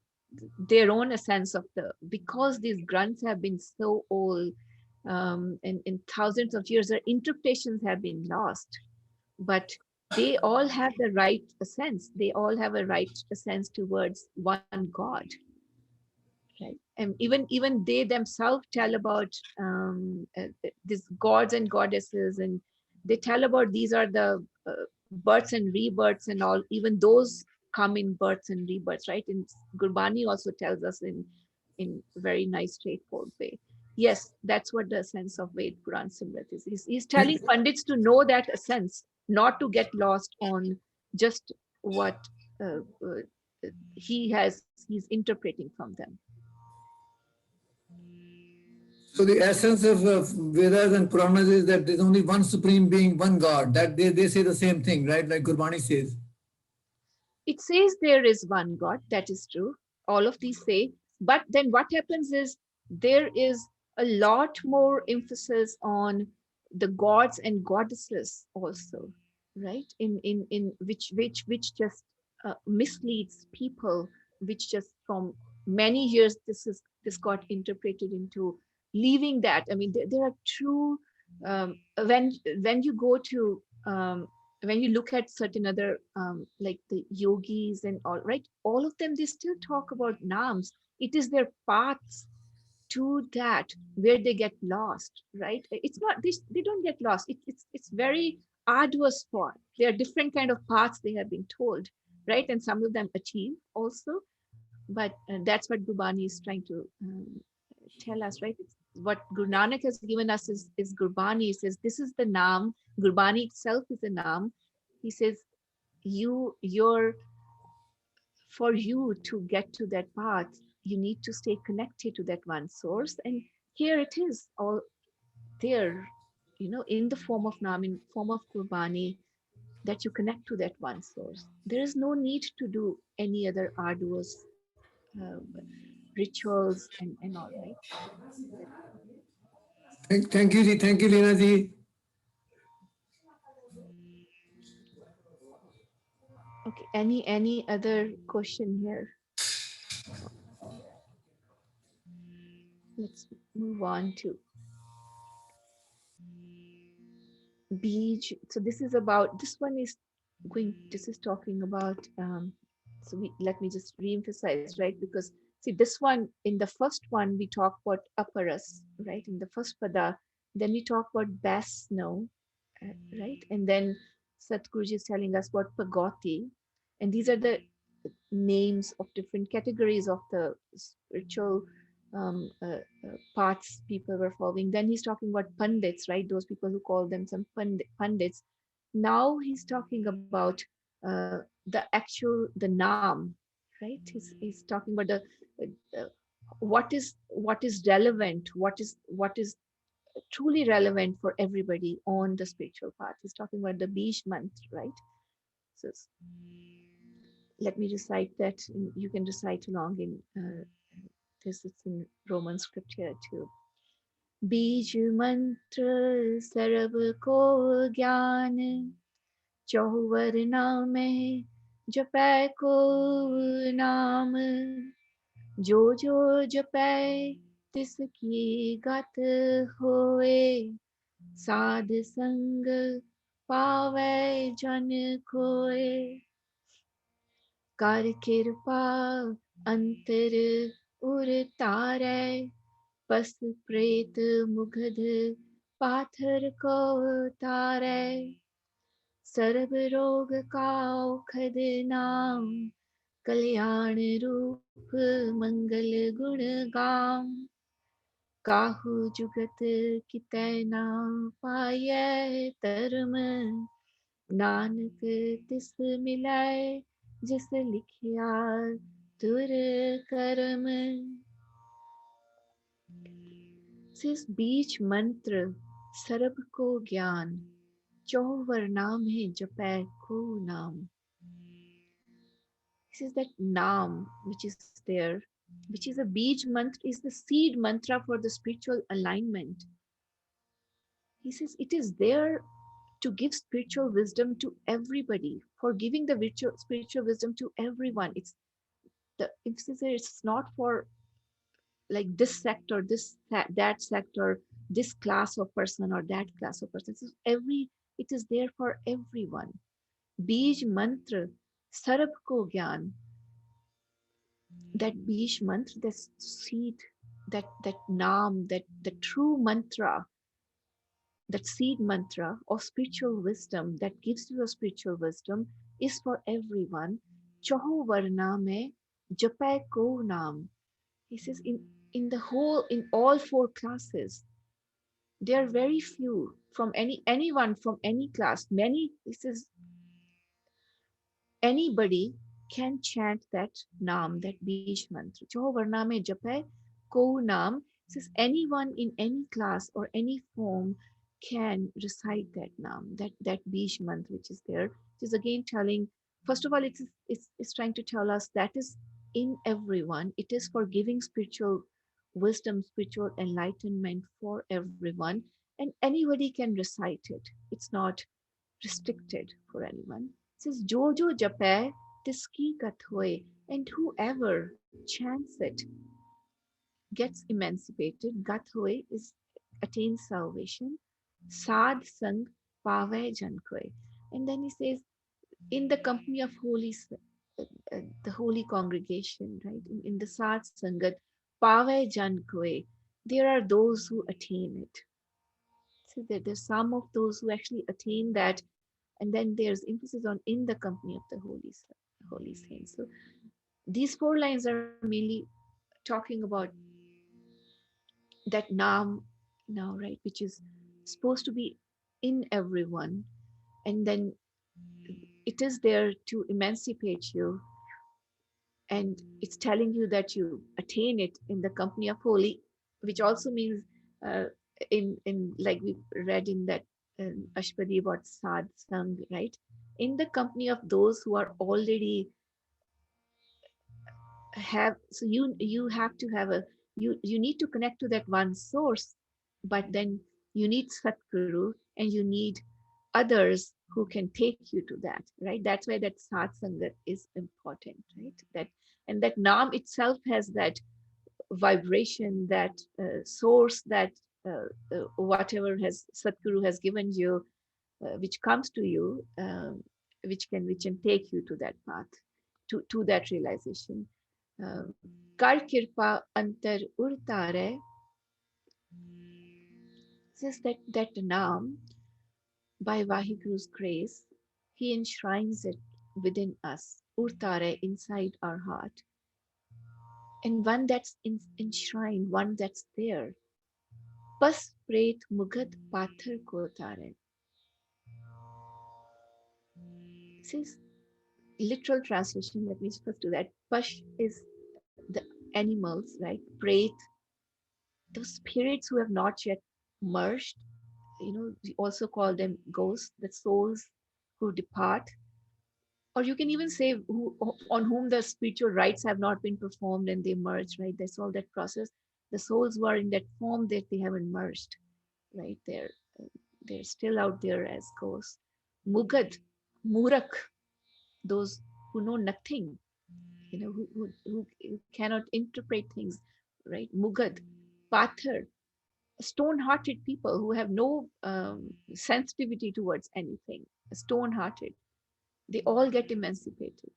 their own essence of the, because these grunts have been so old, and in thousands of years their interpretations have been lost, but they all have the right sense, they all have a right sense towards one God, right? And even they themselves tell about these gods and goddesses, and they tell about these are the births and rebirths and all, even those come in births and rebirths, right? And Gurbani also tells us in very nice straightforward way. Yes, that's what the sense of Ved Puran Simrat is. He's telling Pandits to know that essence, not to get lost on just what he's interpreting from them. So the essence of Vedas and Puranas is that there's only one supreme being, one God. That they say the same thing, right? Like Gurbani says. It says there is one God, that is true. All of these say, but then what happens is there is a lot more emphasis on the gods and goddesses also, right? In which just misleads people, which just from many years this got interpreted into leaving that. I mean, there are true when you go to when you look at certain other like the yogis and all, right, all of them, they still talk about names. It is their paths to that where they get lost, right? It's not they don't get lost. It's very arduous for, there are different kind of paths they have been told, right? And some of them achieve also, but that's what Gurbani is trying to tell us, right? It's what Guru Nanak has given us is Gurbani. He says this is the Naam. Gurbani itself is a Naam. He says you're for you to get to that path, you need to stay connected to that one source. And here it is all there, in the form of Naam, in form of Gurbani, that you connect to that one source. There is no need to do any other arduous rituals and all, right? Thank you, ji. Thank you, Leena ji. Okay, any other question here? Let's move on to beach. So this is about, this one is this is talking about, let me just re-emphasize, right? Because see, this one, in the first one, we talk about aparas, right? In the first pada, then we talk about best snow, right? And then Satguruji is telling us about pagoti. And these are the names of different categories of the spiritual paths people were following. Then he's talking about pandits, right? Those people who call them some pandits. Now he's talking about the naam, right? He's talking about the uh, what is relevant, what is truly relevant for everybody on the spiritual path. He's talking about the Beej month, right? classes. Let me recite that. You can recite along in this. It's in Roman scripture too. बीज मंत्र सर्व को ज्ञान चौवर नाम जपै को नाम जो जो जपै तिसकी गत होए साध संग पावै जन कोय कर कृपा अंतर उर तारै पस प्रेत मुगध पाथर को तारै सर्व रोग का औखद नाम कल्याण रूप मंगल गुण गाम काहू जुगत कितै ना पायै धर्म नानक तिस मिलै जिस लिखिया तुर कर्म सिस बीच मंत्र सर्ब को ज्ञान चौवर नाम है जपै को नाम. This is that naam which is there, which is a beej mantra, is the seed mantra for the spiritual alignment. He says it is there to give spiritual wisdom to everybody, for giving the spiritual wisdom to everyone. It's the emphasis there, it's not for like this sector, that sector, this class of person or that class of person. It is there for everyone. Beej mantra, sarab ko gyan, that Bish mantra, that seed, that naam, that the true mantra, that seed mantra of spiritual wisdom that gives you a spiritual wisdom is for everyone. Choho varna mein japai ko naam. He says in the whole, in all four classes, there are very few from anyone from any class. Many, he says, anybody can chant that naam, that Bish mantra. Choho varna mein japai ko naam. Says anyone in any class or any form can recite that naam, that Bish mantra which is there. It is again telling, first of all, it's trying to tell us that is in everyone. It is for giving spiritual wisdom, spiritual enlightenment for everyone, and anybody can recite it. It's not restricted for anyone. It says Jo jo japai tiski kat hoye, and whoever chants it gets emancipated. Gat hoye is attains salvation. Sad sang pave jan koy. And then he says, in the company of the holy congregation, right? In the sad sangat, pave jan koy, there are those who attain it. So there's some of those who actually attain that, and then there's emphasis on in the company of the holy saints. So these four lines are mainly talking about that naam now, right, which is supposed to be in everyone, and then it is there to emancipate you, and it's telling you that you attain it in the company of holy, which also means uh, in like we read in that Ashpadi about sad sang, right, in the company of those who are already have, so you have to have a, you need to connect to that one source, but then you need Satguru and you need others who can take you to that, right? That's why that satsanga is important, right? That, and that naam itself has that vibration, that source, that whatever has Satguru has given you, which comes to you, which can take you to that path, to that realization. Kar kirpa antar urtare says that naam, by Vahiguru's grace, he enshrines it within us, urtare, inside our heart. And one that's enshrined, one that's there. Pas pret mugat pathar ko tare. This is literal translation. Let me first do that. Pash is the animals, right? Pret, those spirits who have not yet merged. We also call them ghosts, the souls who depart. or you can even say on whom the spiritual rites have not been performed and they merge, right? That's all that process. The souls who are in that form that they haven't merged, right? They're still out there as ghosts. Mugad, Murak, those who know nothing, who cannot interpret things, right? Mugad, Pathar, stone-hearted people who have no sensitivity towards anything, stone-hearted, they all get emancipated.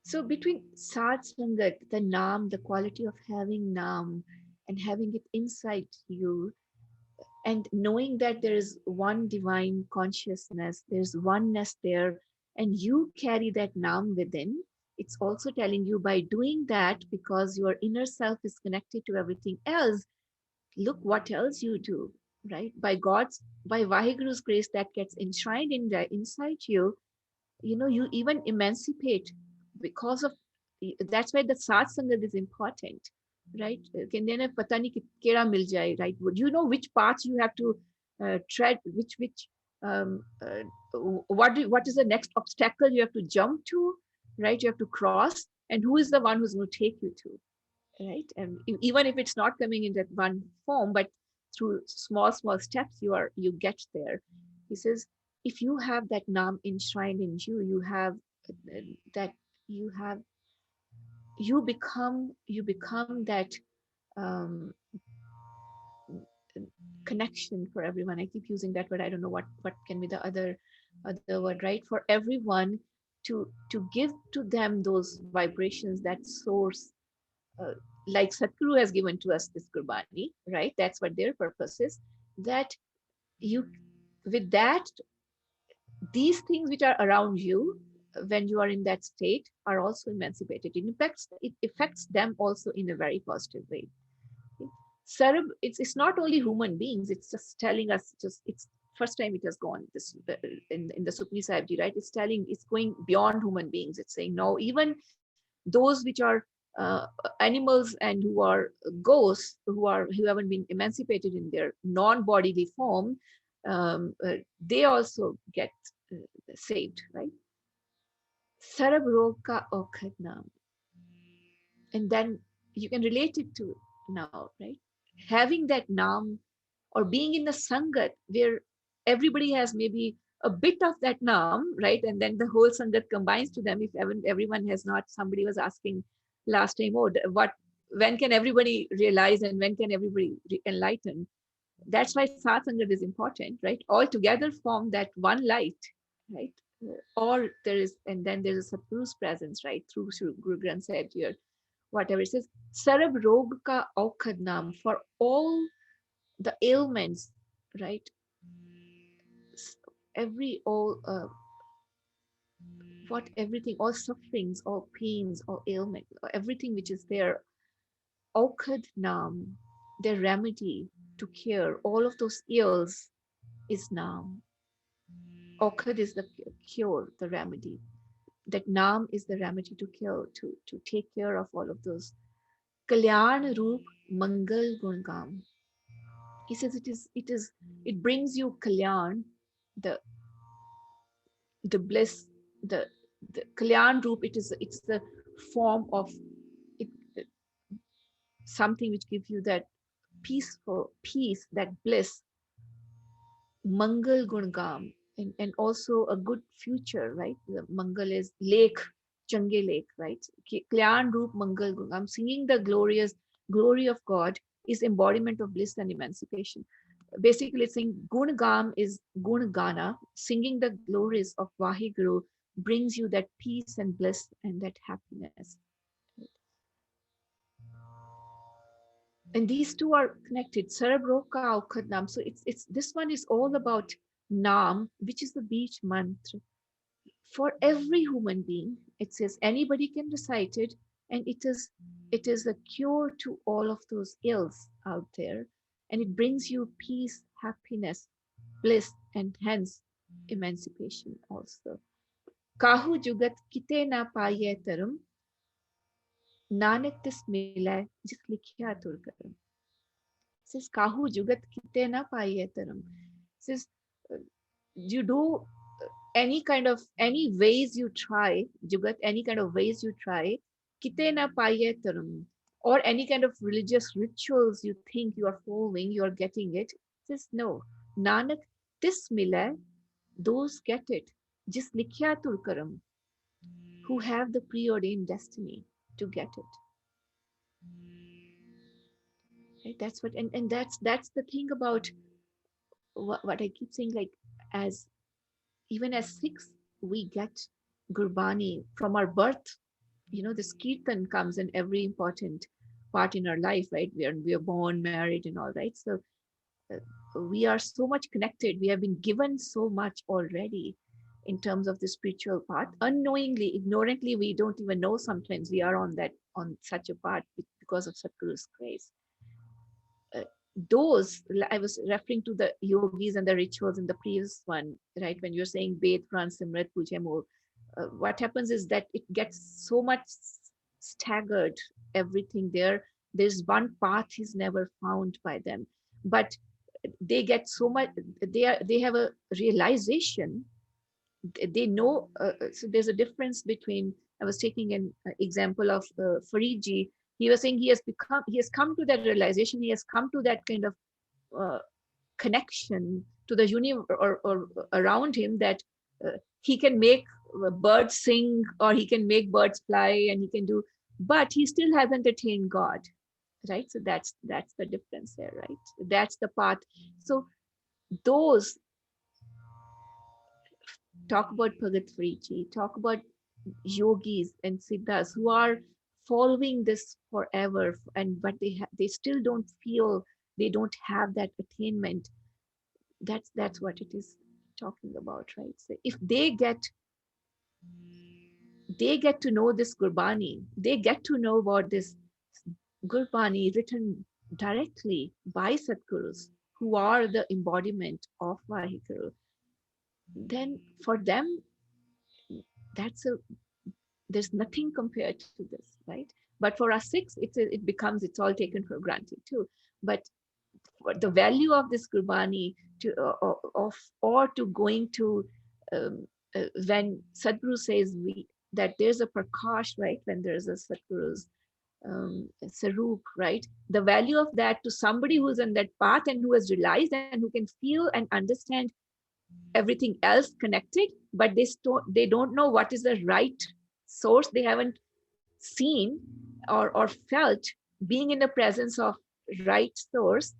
So between Sat Sangat, the Naam, the quality of having Naam and having it inside you, and knowing that there is one divine consciousness, there's oneness there, and you carry that Naam within, it's also telling you by doing that, because your inner self is connected to everything else, look what else you do, right? By Vaheguru's grace that gets enshrined inside you, you even emancipate because of, that's why the Sat Sangat is important, right? Kehndे ne pata nahi kehda mil jaye, right? Would you know which paths you have to tread, which what is the next obstacle you have to jump to, right? You have to cross, and who is the one who's going to take you to, right? And even if it's not coming in that one form, but through small steps, you get there. He says, if you have that Naam enshrined in you, you have that, you have, you become that um, connection for everyone. I keep using that word. I don't know what can be the other word, right? For everyone, to give to them those vibrations, that source, uh, like Satguru has given to us this Gurbani, right? That's what their purpose is. That you, with that, these things which are around you, when you are in that state, are also emancipated. It affects them also in a very positive way. Sarab, it's not only human beings. It's just telling us. Just it's first time it has gone this in the Sukhmani Sahib Ji, right? It's going beyond human beings. It's saying no, even those which are animals and who are ghosts, who haven't been emancipated in their non-bodily form, they also get saved, right? Sarab rog ka aukhad naam. And then you can relate it to now, right? Having that naam, or being in a sangat where everybody has maybe a bit of that naam, right? And then the whole sangat combines to them. If everyone has not, somebody was asking last time, oh, when can everybody realize and when can everybody enlighten? That's why Sat Sangat is important, right? All together form that one light, right? Or there is, and then there is a Satguru's presence, right? Through Guru Granth Sahib here, whatever it says, Sarab Rog Ka Aukhad Naam, for all the ailments, right? Every all what everything, all sufferings, all pains, all ailment, everything which is there, Aukhad Naam, their remedy to cure all of those ills is Naam. Aukhad is the cure, the remedy. That Naam is the remedy to cure, to take care of all of those. Kalyan Roop Mangal Gungam. He says it brings you Kalyan, the bliss, the Kalyan Roop. It's the form of it, something which gives you that peace, that bliss, Mangal Gungam, and also a good future, right? The Mangal is lake, Change lake, right? Kalyan Roop Mangal Gungam, singing the glorious glory of God is embodiment of bliss and emancipation. Basically, it's saying Gungam is Gungana, singing the glories of Vaheguru brings you that peace and bliss and that happiness. And these two are connected. Sarabroka Aukad Nam. So it's this one is all about Nam, which is the beach mantra. For every human being, it says anybody can recite it, and it is a cure to all of those ills out there, and it brings you peace, happiness, bliss, and hence emancipation also. Kahu jugat kite na paye tarum, nanak tis milay jis likhya tur karam. Says Kahu jugat kite na paye tarum. Says you do any ways you try, Jugat, any kind of ways you try, kite na paye taram, or any kind of religious rituals you think you are following, you are getting it. Says no. Nanak, this mila, those get it. Just likhya tulkaram, who have the preordained destiny to get it. Right? That's what, and that's the thing about what I keep saying, like, as even as Sikhs, we get Gurbani from our birth. This Kirtan comes in every important part in our life, right? We are born, married, and all, right? So we are so much connected. We have been given so much already in terms of the spiritual path. Unknowingly, ignorantly, we don't even know sometimes we are on such a path because of Sadhguru's grace. uh, those, I was referring to the yogis and the rituals in the previous one, right? When you're saying Ved, Pran, Simrat, Puja, Mo, what happens is that it gets so much staggered, everything there. There's one path is never found by them, but they get so much. They have a realization. They know. So there's a difference between. I was taking an example of Fariji. He was saying he has come to that realization. He has come to that kind of uh, connection to the universe or around him, that he can make birds sing, or he can make birds fly, and he can do, but he still hasn't attained God, right? So that's the difference there, right? That's the path. So those, talk about Bhagat Fariji, talk about yogis and siddhas who are following this forever, and but they still don't feel, they don't have that attainment. That's what it is talking about, right? So if they get to know this Gurbani, they get to know about this Gurbani written directly by Sadgurus, who are the embodiment of Vaheguru, then for them, that's a there's nothing compared to this, right? But for us Sikhs, it's all taken for granted too. But the value of this Gurbani to of or to going to when Sadhguru says that there's a prakash, right? When there's a Sadhguru's sarup, right? The value of that to somebody who's on that path and who has realized and who can feel and understand everything else connected, but they don't know what is the right source. They haven't seen or felt being in the presence of right source.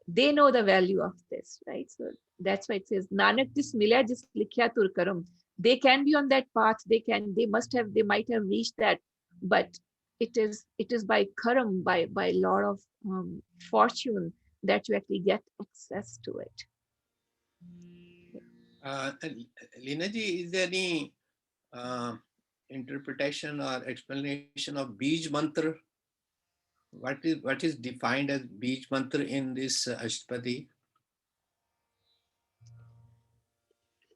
They know the value of this, right? So that's why it says Nanak tis milya jis likhya tur karam. They can be on that path, they might have reached that, but it is by karam, by lot of fortune, that you actually get access to it. Linaji, is there any interpretation or explanation of Bij Mantra? What is defined as Bij Mantra in this Ashtapadi?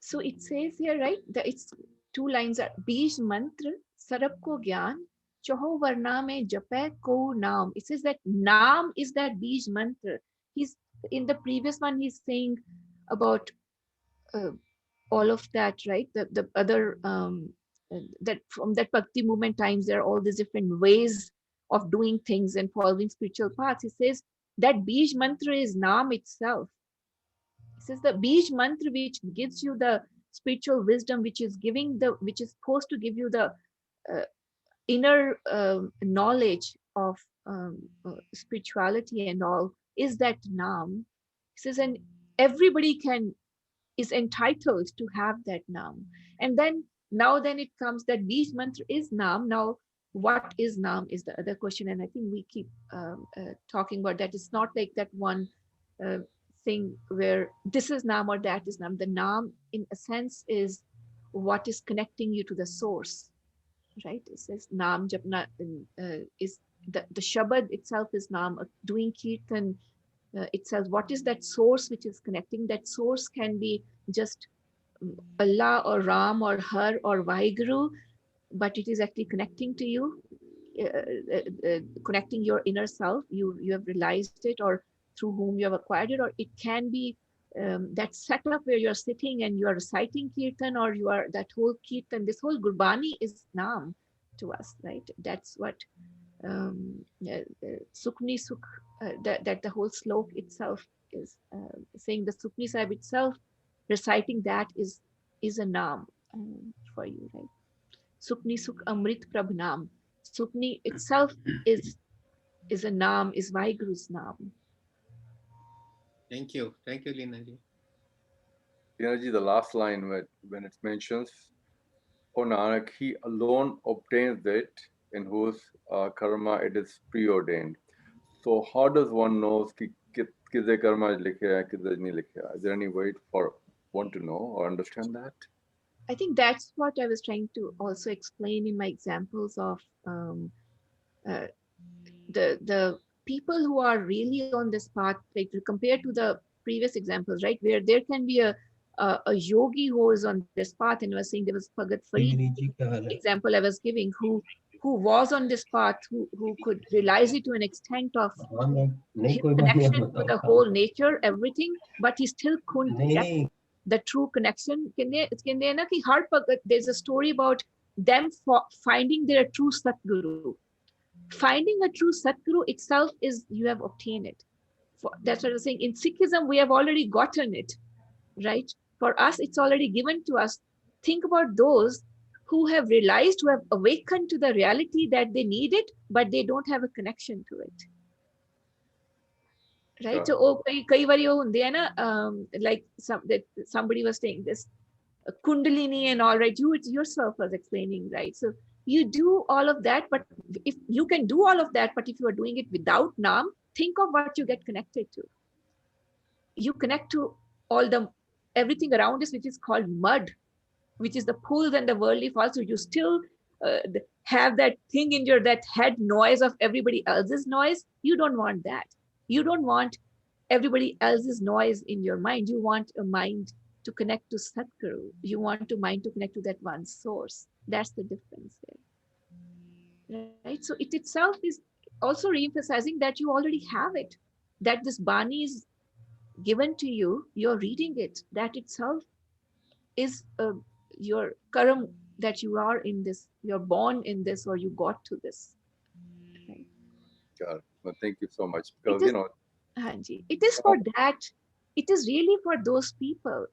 So it says here, right? It's two lines are Bij Mantra, Sarab ko Gyan, Choho Varna mein Jape ko Naam. It says that Naam is that Bij Mantra. He's in the previous one, he's saying about uh, all of that, right? The other that from that Bhakti movement times, there are all these different ways of doing things and following spiritual paths. He says that Bij Mantra is Naam itself. He says the Bij Mantra, which gives you the spiritual wisdom, which is supposed to give you the uh, inner knowledge of spirituality and all, is that Naam. He says, and everybody is entitled to have that Naam. And then it comes that Bij Mantra is Naam. Now, what is Naam is the other question. And I think we keep talking about that. It's not like that one thing where this is Naam or that is Naam. The Naam, in a sense, is what is connecting you to the source, right? It says Naam Japna is the Shabad itself is Naam. Doing Kirtan itself, what is that source which is connecting? That source can be just Allah or Ram or Har or Vaheguru, but it is actually connecting to you, connecting your inner self. You have realized it, or through whom you have acquired it, or it can be that setup where you're sitting and you are reciting kirtan, or you are that whole kirtan, this whole gurbani is naam to us, right? That's what Sukhni Sukh, that the whole slok itself is saying. The Sukhni Sahib itself, reciting that is a naam for you, right? Sukhni Sukh Amrit Prabh Naam. Sukhni itself is a naam, is Vaheguru's naam. Thank you. Thank you, Leena ji. Energy, the last line when it mentions, O Nanak, he alone obtains it in whose karma it is preordained. So how does one know किसके कर्मा लिखे हैं किसके नहीं लिखे हैं? Is there any way for one to know or understand that? I think that's what I was trying to also explain in my examples of uh, the people who are really on this path, like compared to the previous examples, right, where there can be a yogi who is on this path, and I was saying there was Bhagat Farid example I was giving, who was on this path, who could realize it to an extent of his connection to the whole nature, everything, but he still couldn't get the true connection. There's a story about them finding their true Satguru. Finding a true Satguru itself is you have obtained it. That's what I was saying. In Sikhism, we have already gotten it, right? For us, it's already given to us. Think about those who have realized, who have awakened to the reality that they need it, but they don't have a connection to it. Right? So, like somebody was saying this, Kundalini and all, right? You yourself was explaining, right? So you do all of that, but if you can do all of that, but if you are doing it without Naam, think of what you get connected to. You connect to everything around us, which is called mud, which is the pools and the worldly falls. So you still have that thing in that head noise of everybody else's noise. You don't want that. You don't want everybody else's noise in your mind. You want a mind to connect to Satguru. You want a mind to connect to that one source. That's the difference there. Right? So it itself is also re-emphasizing that you already have it, that this Bani is given to you, you're reading it. That itself is your karam, that you are in this, you're born in this, or you got to this. Right? God, well, thank you so much. Because, Hanji, it is for that. It is really for those people,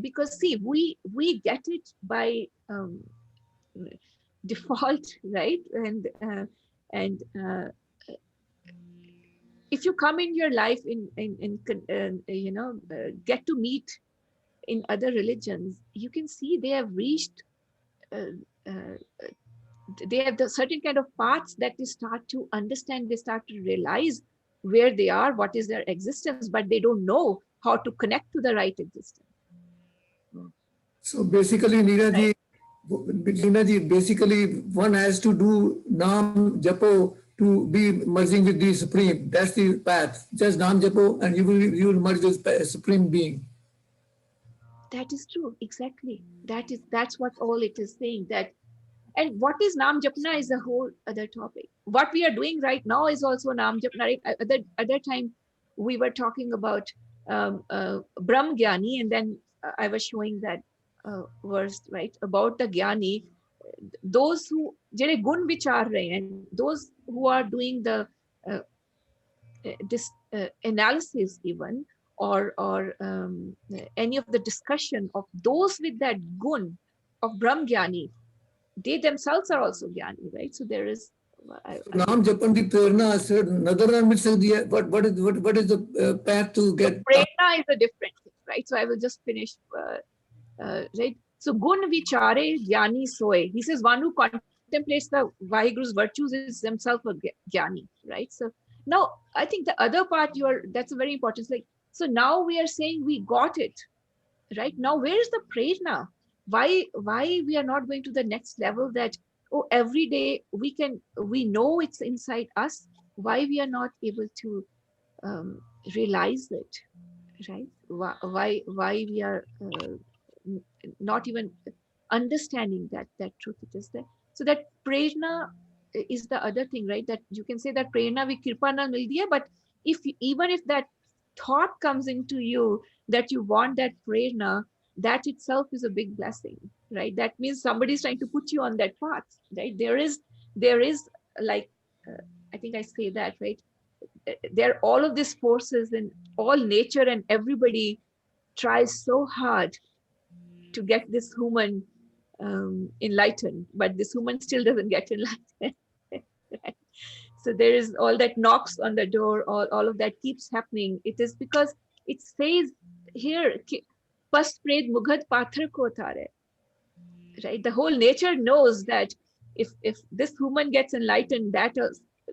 because see, we get it by default, right? And if you come in your life get to meet in other religions, you can see they have reached, they have the certain kind of paths that they start to understand, they start to realize where they are, what is their existence, but they don't know how to connect to the right existence. So basically, Neera ji, basically one has to do Naam Japo to be merging with the Supreme. That's the path. Just Naam Japo and you will merge with the Supreme Being. That is true, exactly. That's what all it is saying. That, and what is Naam Japna is a whole other topic. What we are doing right now is also Naam Japna. Right? Other time we were talking about Brahm Gyani, and then I was showing that verse, right, about the Gyani, those who jere gun vichar rahe hain, those who are doing the this analysis even, or any of the discussion of those with that gun of Brahm Gyani, they themselves are also Gyani, right? So there is Naam Japan di prerna, sir, nadar mit sakdi hai. What is the path to get? Prerna is a different thing, right? So I will just finish, right? So gun vichare Gyani soy. He says one who contemplates the Vaheguru's virtues is himself a Gyani, right? So now I think the other part that's a very important. Like, so now we are saying we got it, right? Now where is the prerna? Why we are not going to the next level, that every day we know it's inside us, why we are not able to realize it, right? Why we are not even understanding that truth it is there. So that prerna is the other thing, right? That you can say that prerna vi kripa na mil diya, but even if that thought comes into you that you want that prerna, that itself is a big blessing, right? That means somebody's trying to put you on that path, right? There is like, I think I say that, right? There are all of these forces and all nature, and everybody tries so hard to get this human enlightened, but this human still doesn't get enlightened. Right? So there is all that knocks on the door, all of that keeps happening. It is because it says here, "Pas pred mugad pathar ko tare," right? The whole nature knows that if this human gets enlightened, that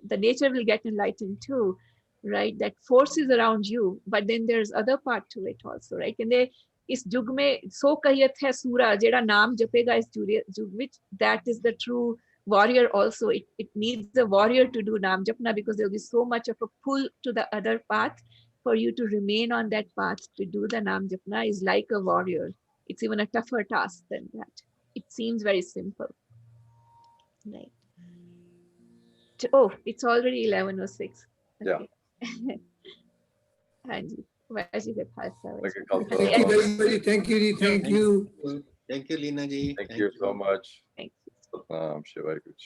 the nature will get enlightened too, right? That force is around you, but then there's other part to it also, right? And they इस युग में सो कहियत है सूरा जेड़ा नाम जपेगा इस युग which that is the true warrior also. It needs a warrior to do Nam Japna, because there will be so much of a pull to the other path. For you to remain on that path to do the Nam Japna is like a warrior. It's even a tougher task than that. It seems very simple. Right. Oh, it's already 11:06. Okay. Yeah. Hanji. Vaji ke paas Like a hai. Thank you very much. Thank you, Ji. Thank you. Thank you, Leena ji. Thank you so much. Thank you. Satnam Shivaya Kuch.